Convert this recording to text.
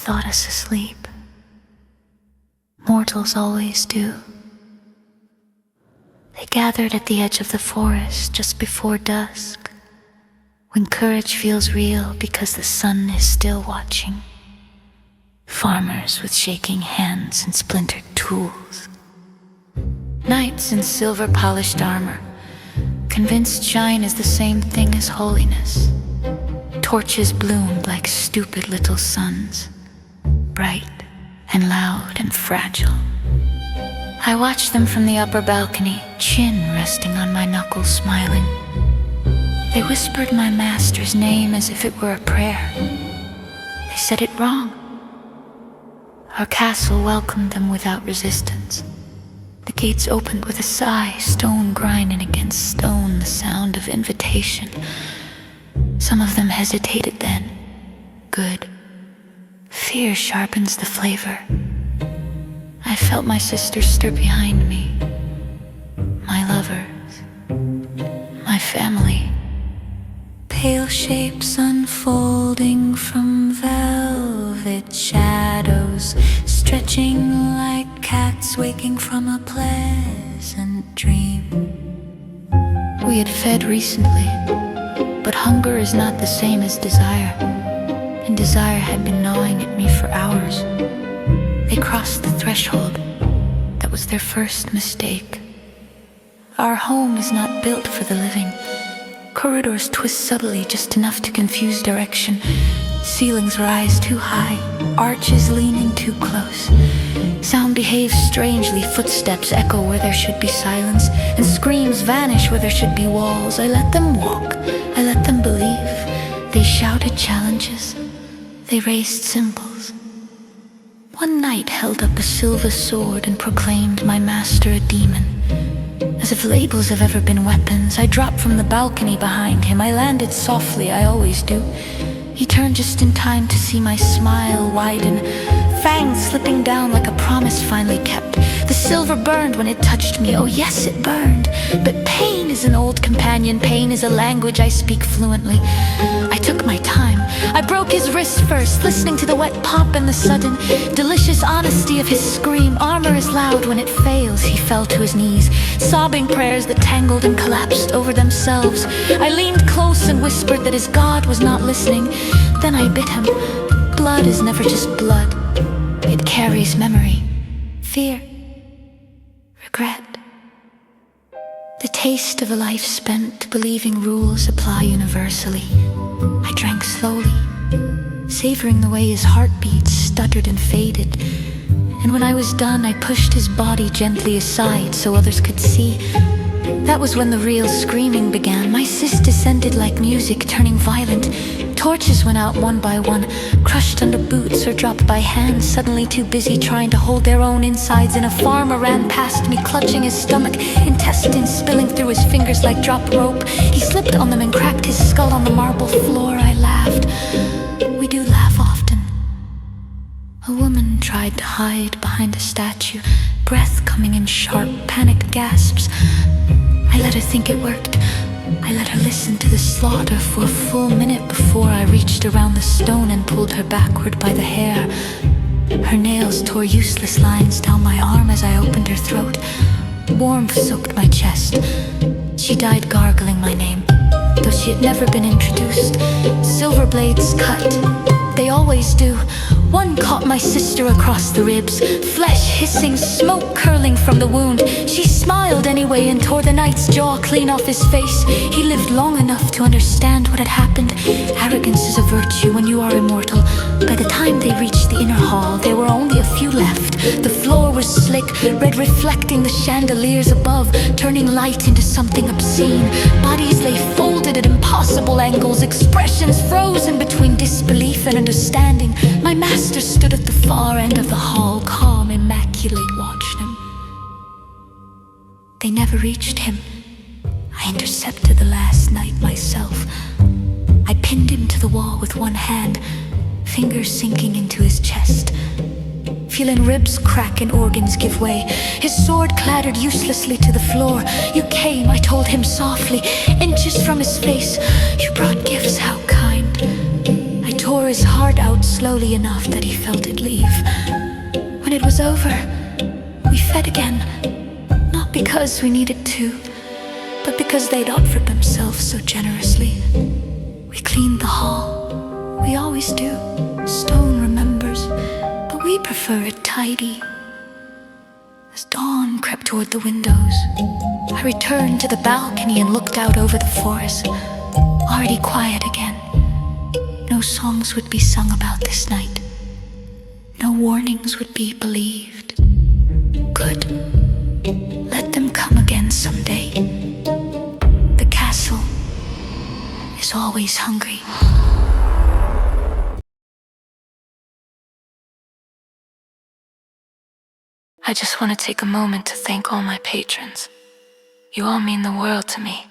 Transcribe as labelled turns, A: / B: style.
A: thought us asleep. Mortals always do. They gathered at the edge of the forest just before dusk, when courage feels real because the sun is still watching. Farmers with shaking hands and splintered tools. Knights in silver-polished armor, convinced shine is the same thing as holiness. Torches bloomed like stupid little suns, bright and loud and fragile. I watched them from the upper balcony, chin resting on my knuckles, smiling. They whispered my master's name as if it were a prayer. They said it wrong. Our castle welcomed them without resistance. The gates opened with a sigh, stone grinding against stone, the sound of invitation. Some of them hesitated then. Good. Fear sharpens the flavor. I felt my sister stir behind me. My lovers. My family. Pale shapes unfolding from velvet shadows, stretching like cats waking from a pleasant dream. We had fed recently, but hunger is not the same as desire, and desire had been gnawing at me for hours. They crossed the threshold. That was their first mistake. Our home is not built for the living. Corridors twist subtly, just enough to confuse direction. Ceilings rise too high, arches leaning too close. Sound behaves strangely, footsteps echo where there should be silence, and screams vanish where there should be walls. I let them walk, I let them believe. They shouted challenges, they raised symbols. One knight held up a silver sword and proclaimed my master a demon. As if labels have ever been weapons, I dropped from the balcony behind him. I landed softly, I always do. He turned just in time to see my smile widen, fangs slipping down like a promise finally kept. The silver burned when it touched me, oh yes it burned. But pain is an old companion, pain is a language I speak fluently. I took my time, I broke his wrist first, listening to the wet pop and the sudden, delicious honesty of his scream. Armor is loud when it fails, he fell to his knees, sobbing prayers that tangled and collapsed over themselves. I leaned close and whispered that his God was not listening. Then I bit him. Blood is never just blood. It carries memory, fear, regret. The taste of a life spent believing rules apply universally. I drank slowly, savoring the way his heartbeat stuttered and faded. And when I was done, I pushed his body gently aside so others could see. That was when the real screaming began. My cyst descended like music, turning violent. Torches went out one by one, crushed under boots or dropped by hands, suddenly too busy trying to hold their own insides. And a farmer ran past me, clutching his stomach, intestines spilling through his fingers like dropped rope. He slipped on them and cracked his skull on the marble floor. I laughed. We do laugh often. A woman tried to hide behind a statue, breath coming in sharp, panicked gasps. I let her think it worked. I let her listen to the slaughter for a full minute before I reached around the stone and pulled her backward by the hair. Her nails tore useless lines down my arm as I opened her throat. Warmth soaked my chest. She died gargling my name, though she had never been introduced. Silver blades cut. They always do. One caught my sister across the ribs, flesh hissing, smoke curling from the wound. She smiled anyway and tore the knight's jaw clean off his face. He lived long enough to understand what had happened. Arrogance is a virtue when you are immortal. By the time they reached the inner hall, there were only a few left. The floor was slick, red reflecting the chandeliers above, turning light into something obscene. Bodies lay folded at impossible angles, expressions frozen between disbelief and understanding. My master stood at the far end of the hall, calm, immaculate, watched him. They never reached him. I intercepted the last night myself. I pinned him to the wall with one hand, fingers sinking into his chest. Feeling ribs crack and organs give way. His sword clattered uselessly to the floor. You came, I told him softly, inches from his face. You brought gifts, how kind. I tore tore his heart out slowly enough that he felt it leave. When it was over, we fed again, not because we needed to, but because they'd offered themselves so generously. We cleaned the hall, we always do. Stone remembers, but we prefer it tidy. As dawn crept toward the windows, I returned to the balcony and looked out over the forest, already quiet again. No songs would be sung about this night. No warnings would be believed. Good. Let them come again someday. The castle is always hungry. I just want to take a moment to thank all my patrons. You all mean the world to me.